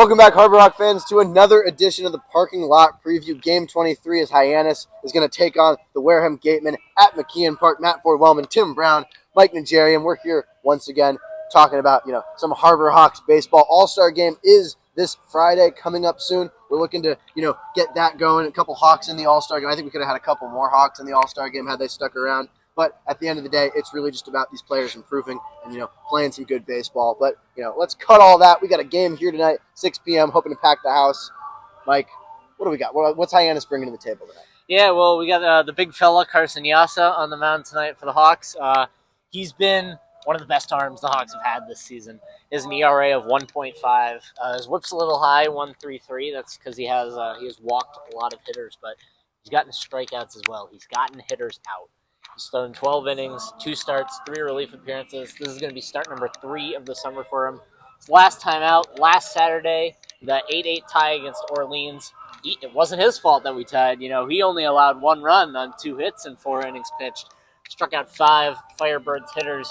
Welcome back, Harbor Hawk fans, to another edition of the Parking Lot Preview. Game 23 as Hyannis is going to take on the Wareham Gatemen at McKeon Park. Matt Ford-Wellman, Tym Brown, Mike Najarian. We're here once again talking about, some Harbor Hawks baseball. All-Star game is this Friday coming up soon. We're looking to, get that going. A couple Hawks in the All-Star game. I think we could have had a couple more Hawks in the All-Star game had they stuck around. But at the end of the day, it's really just about these players improving and, playing some good baseball. But, let's cut all that. We got a game here tonight, 6 p.m., hoping to pack the house. Mike, what do we got? What's Hyannis bringing to the table tonight? Yeah, well, we got the big fella, Carson Yassa, on the mound tonight for the Hawks. He's been one of the best arms the Hawks have had this season. He has an ERA of 1.5. His whip's a little high, 1.33. That's because he has walked a lot of hitters, but he's gotten strikeouts as well. He's gotten hitters out. He's thrown 12 innings, 2 starts, 3 relief appearances. This is going to be start number 3 of the summer for him. His last time out, last Saturday, the 8-8 tie against Orleans. It wasn't his fault that we tied. He only allowed 1 run on 2 hits and 4 innings pitched. Struck out 5 Firebirds hitters.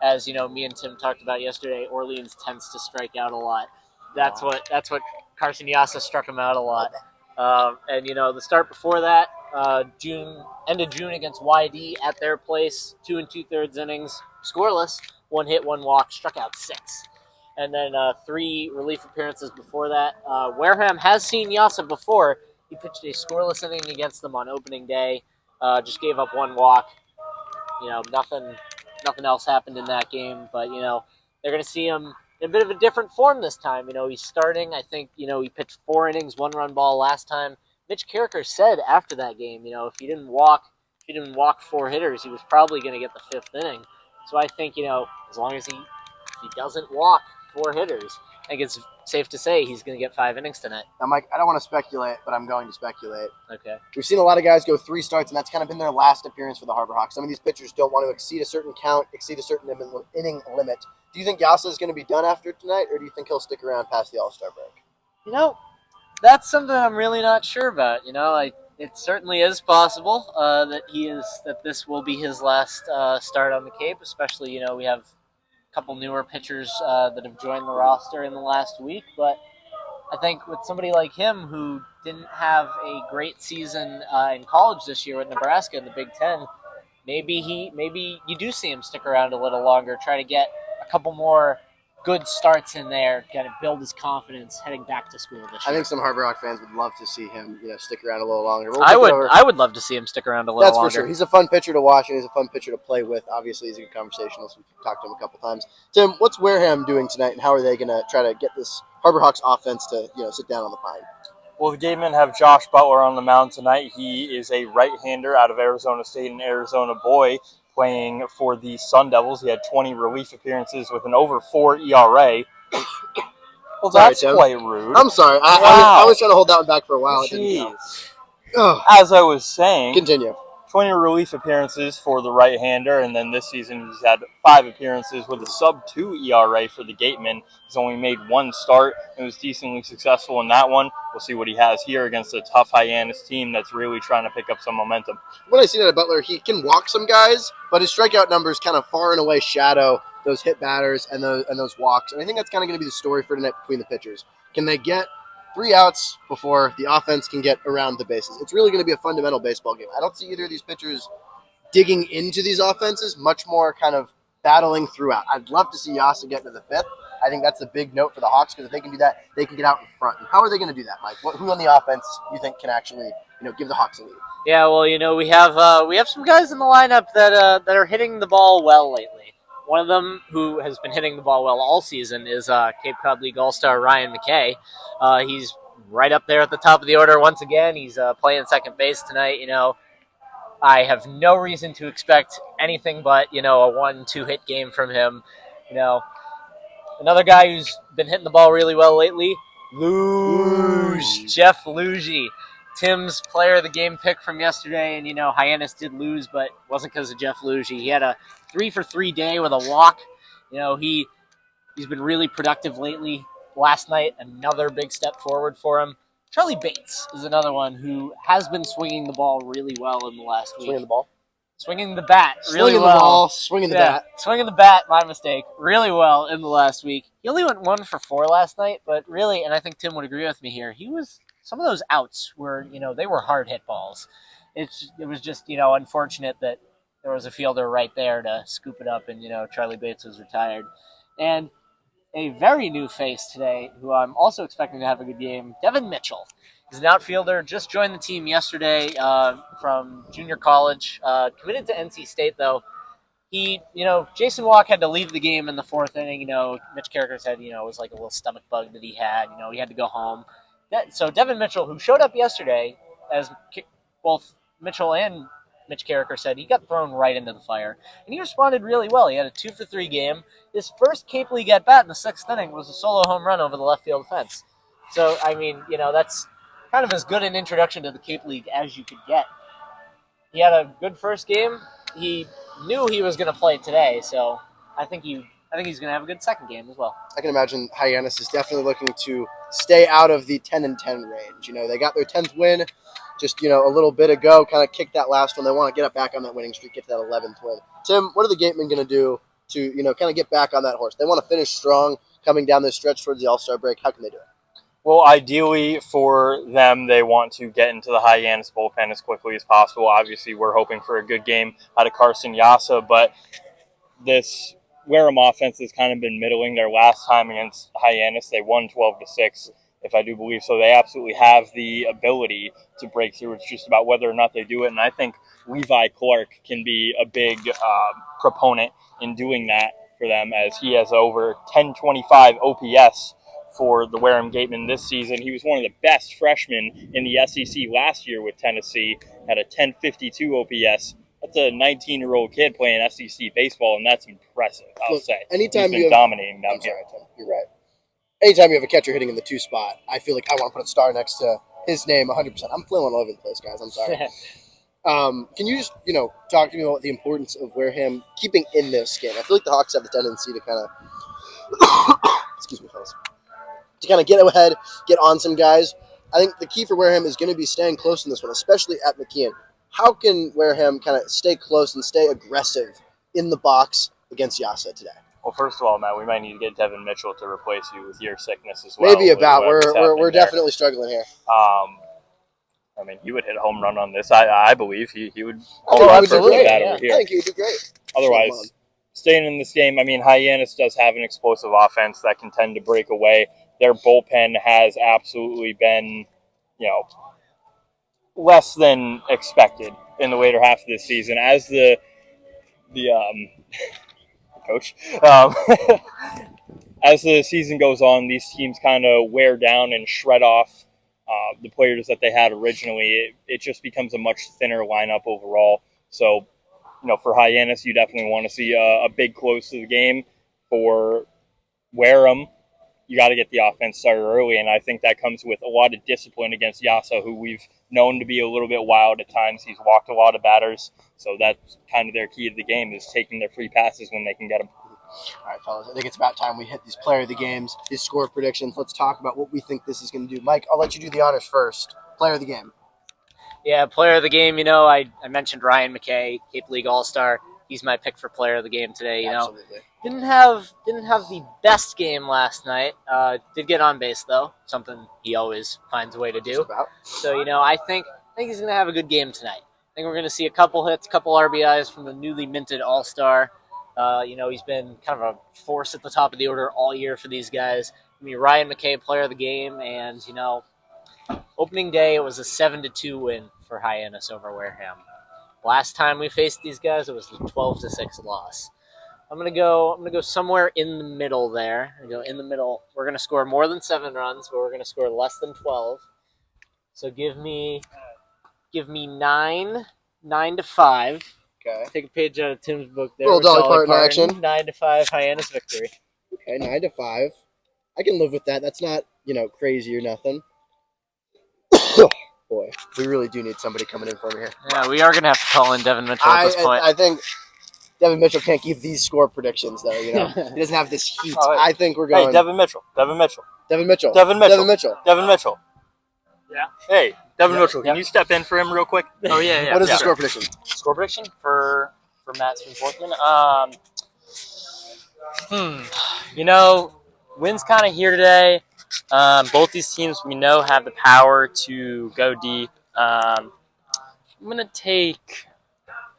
As me and Tim talked about yesterday, Orleans tends to strike out a lot. That's what Carson Yassa struck him out a lot. And the start before that, end of June against YD at their place, 2 2/3 innings, scoreless, 1 hit, 1 walk, struck out 6. And then 3 relief appearances before that. Wareham has seen Yassa before. He pitched a scoreless inning against them on opening day. Just gave up 1 walk. Nothing else happened in that game. But they're going to see him in a bit of a different form this time. He's starting. I think he pitched 4 innings, 1-run ball last time. Mitch Carricker said after that game, if he didn't walk 4 hitters, he was probably going to get the 5th inning. So I think, as long as he doesn't walk 4 hitters, I think it's safe to say he's going to get 5 innings tonight. Now, Mike, I don't want to speculate, but I'm going to speculate. Okay. We've seen a lot of guys go 3 starts, and that's kind of been their last appearance for the Harbor Hawks. Some of these pitchers don't want to exceed a certain count, exceed a certain inning limit. Do you think Yassa is going to be done after tonight, or do you think he'll stick around past the All-Star break? That's something I'm really not sure about. It certainly is possible that this will be his last start on the Cape. Especially, we have a couple newer pitchers that have joined the roster in the last week. But I think with somebody like him who didn't have a great season in college this year with Nebraska in the Big Ten, maybe you do see him stick around a little longer, try to get a couple more good starts in there, kind of build his confidence heading back to school this year. I think some Harbor Hawk fans would love to see him, stick around a little longer. I would love to see him stick around a little longer. That's for sure. He's a fun pitcher to watch, and he's a fun pitcher to play with. Obviously, he's a good conversationalist. We've talked to him a couple times. Tim, what's Wareham doing tonight, and how are they going to try to get this Harbor Hawks offense to, sit down on the pine? Well, the Gatemen have Josh Butler on the mound tonight. He is a right-hander out of Arizona State, an Arizona boy, playing for the Sun Devils. He had 20 relief appearances with an over 4 ERA. Well, that's quite rude. I'm sorry. I was trying to hold that one back for a while. Jeez. As I was saying, continue. 20 relief appearances for the right-hander, and then this season he's had 5 appearances with a sub-2 ERA for the Gatemen. He's only made 1 start and was decently successful in that one. We'll see what he has here against a tough Hyannis team that's really trying to pick up some momentum. When I see that at Butler, he can walk some guys, but his strikeout numbers kind of far and away shadow those hit batters and those walks. And I think that's kind of going to be the story for tonight between the pitchers. Can they get 3 outs before the offense can get around the bases? It's really going to be a fundamental baseball game. I don't see either of these pitchers digging into these offenses, much more kind of battling throughout. I'd love to see Yassa get to the 5th. I think that's the big note for the Hawks, because if they can do that, they can get out in front. And how are they going to do that, Mike? Who on the offense you think can actually, give the Hawks a lead? Yeah, well, we have some guys in the lineup that are hitting the ball well lately. One of them who has been hitting the ball well all season is Cape Cod League All-Star Ryan McKay. He's right up there at the top of the order once again. He's playing second base tonight. I have no reason to expect anything but, a 1-2 hit game from him. Another guy who's been hitting the ball really well lately, Jeff Lugie. Tim's player of the game pick from yesterday, and Hyannis did lose, but it wasn't because of Jeff Lugie. He had a 3-for-3 day with a walk. He's been really productive lately. Last night, another big step forward for him. Charlie Bates is another one who has been swinging the ball really well in the last week. Swinging the ball? swinging the bat really Swinging well. the ball, swinging the bat. Swinging the bat, my mistake, really well in the last week. He only went 1 for 4 last night, but really, and I think Tim would agree with me here, some of those outs were, they were hard hit balls. It was just, unfortunate that there was a fielder right there to scoop it up, and, Charlie Bates was retired. And a very new face today, who I'm also expecting to have a good game, Devin Mitchell. He's an outfielder, just joined the team yesterday from junior college, committed to NC State, though. He, Jason Walk had to leave the game in the 4th inning. Mitch Carricker said, it was like a little stomach bug that he had. He had to go home. So Devin Mitchell, who showed up yesterday, as both Mitchell and Mitch Carricker said, he got thrown right into the fire. And he responded really well. He had a 2 for 3 game. His first Cape League at-bat in the 6th inning was a solo home run over the left field fence. So, that's kind of as good an introduction to the Cape League as you could get. He had a good first game. He knew he was going to play today, so I think he's going to have a good second game as well. I can imagine Hyannis is definitely looking to stay out of the 10-10 range. They got their 10th win just, a little bit ago, kind of kicked that last one. They want to get back on that winning streak, get to that 11th win. Tim, what are the Gatemen going to do to, kind of get back on that horse? They want to finish strong coming down this stretch towards the All-Star break. How can they do it? Well, ideally for them, they want to get into the Hyannis bullpen as quickly as possible. Obviously, we're hoping for a good game out of Carson Yassa, but this Wareham offense has kind of been middling. Their last time against Hyannis, they won 12-6, if I do believe so. They absolutely have the ability to break through. It's just about whether or not they do it, and I think Levi Clark can be a big proponent in doing that for them, as he has over 1025 OPS for the Wareham Gatemen this season. He was one of the best freshmen in the SEC last year with Tennessee, had a 1052 OPS. That's a 19-year-old kid playing SEC baseball, and that's impressive, I'll say. Anytime He's been dominating down here. Sorry, Tim, you're right. Anytime you have a catcher hitting in the 2 spot, I feel like I want to put a star next to his name 100%. I'm flailing all over the place, guys. I'm sorry. Can you just, talk to me about the importance of Wareham keeping in this game? I feel like the Hawks have the tendency to kind of excuse me, fellas, to kind of get ahead, get on some guys. I think the key for Wareham is going to be staying close in this one, especially at McKeon. How can Wareham kind of stay close and stay aggressive in the box against Yassa today? Well, first of all, Matt, we might need to get Devin Mitchell to replace you with your sickness as well. Maybe about. We're definitely struggling here. He would hit a home run on this. I believe he would. Absolutely. That over here. I think he would do great. Otherwise, staying in this game, Hyannis does have an explosive offense that can tend to break away. Their bullpen has absolutely been, less than expected in the later half of this season. As the coach, as the season goes on, these teams kind of wear down and shred off the players that they had originally. It just becomes a much thinner lineup overall. So, for Hyannis, you definitely want to see a big close to the game. For Wareham, you got to get the offense started early, and I think that comes with a lot of discipline against Yassa, who we've known to be a little bit wild at times. He's walked a lot of batters, so that's kind of their key to the game, is taking their free passes when they can get them. All right, fellas, I think it's about time we hit these player of the games, these score predictions. Let's talk about what we think this is going to do. Mike, I'll let you do the honors first. Player of the game. Yeah, player of the game, I mentioned Ryan McKay, Cape League All-Star. He's my pick for player of the game today, Absolutely. Didn't have the best game last night. Did get on base, though, something he always finds a way to do. So, I think he's going to have a good game tonight. I think we're going to see a couple hits, couple RBIs from the newly minted All-Star. He's been kind of a force at the top of the order all year for these guys. Ryan McKay, player of the game, and, opening day, it was a 7-2 win for Hyannis over Wareham. Last time we faced these guys, it was a 12-6 loss. I'm gonna go somewhere in the middle there. In the middle. We're gonna score more than 7 runs, but we're gonna score less than 12. So give me 9 to 5. Okay. Take a page out of Tim's book there. Little Dolly Parton action. 9 to 5 Hyannis victory. Okay, 9 to 5. I can live with that. That's not crazy or nothing. Boy, we really do need somebody coming in for me here. Yeah, we are gonna have to call in Devin Mitchell at this point. I think Devin Mitchell can't keep these score predictions, though. He doesn't have this heat. I think we're going. Hey, Devin Mitchell. Devin Mitchell. Yeah. Hey, Devin Mitchell, can you step in for him real quick? Oh yeah. What is the score prediction? Score prediction for Matt Ford-Wellman? Wins kind of here today. Both these teams we know have the power to go deep. I'm gonna take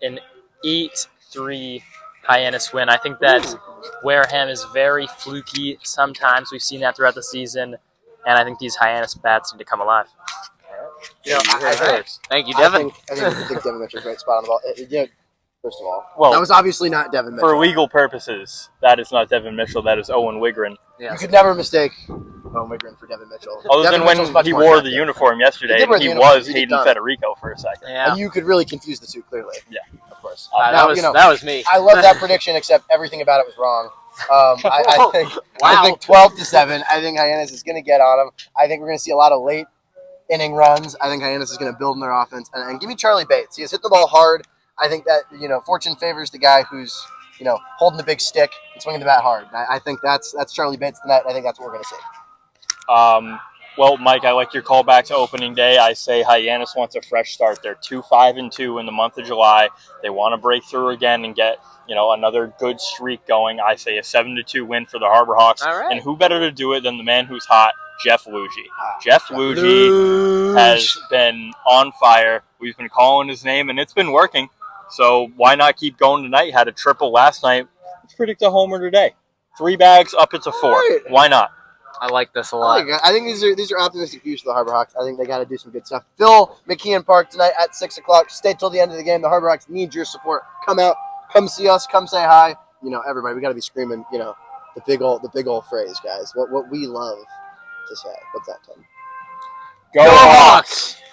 an 8-3 Hyannis win. I think that Wareham is very fluky sometimes. We've seen that throughout the season, and I think these Hyannis bats need to come alive. Thank you, Devin. I think Devin Mitchell's right spot on the ball. First of all, Well, that was obviously not Devin Mitchell. For legal purposes, that is not Devin Mitchell. That is Owen Wigren. You could never mistake Owen Wigren for Devin Mitchell. Other Devin than when Mitchell's much he more wore the effective. uniform yesterday, He did wear the he uniform. was He did Hayden done. Federico for a second. Yeah. And you could really confuse the two clearly. Yeah. Of course. That was me. I love that prediction, except everything about it was wrong. I think Wow. I think 12-7. I think Hyannis is going to get on him. I think we're going to see a lot of late inning runs. I think Hyannis is going to build in their offense. And give me Charlie Bates. He has hit the ball hard. I think that fortune favors the guy who's holding the big stick and swinging the bat hard. I think that's Charlie Bates tonight. I think that's what we're going to see. Well, Mike, I like your callback to opening day. I say Hyannis wants a fresh start. They're 2-5-2 in the month of July. They want to break through again and get another good streak going. I say a 7-2 win for the Harbor Hawks. All right. And who better to do it than the man who's hot, Jeff Lugie. Jeff Lugie has been on fire. We've been calling his name, and it's been working. So why not keep going tonight? Had a triple last night. Let's predict a homer today. 3 bags up into 4. Right. Why not? I like this a lot. I think these are optimistic views for the Harbor Hawks. I think they got to do some good stuff. Phil McKeon Park tonight at 6:00. Stay till the end of the game. The Harbor Hawks need your support. Come out, come see us, come say hi. Everybody, we got to be screaming. The big old phrase, guys. What we love to say. What's that, Tim? Go Hawks!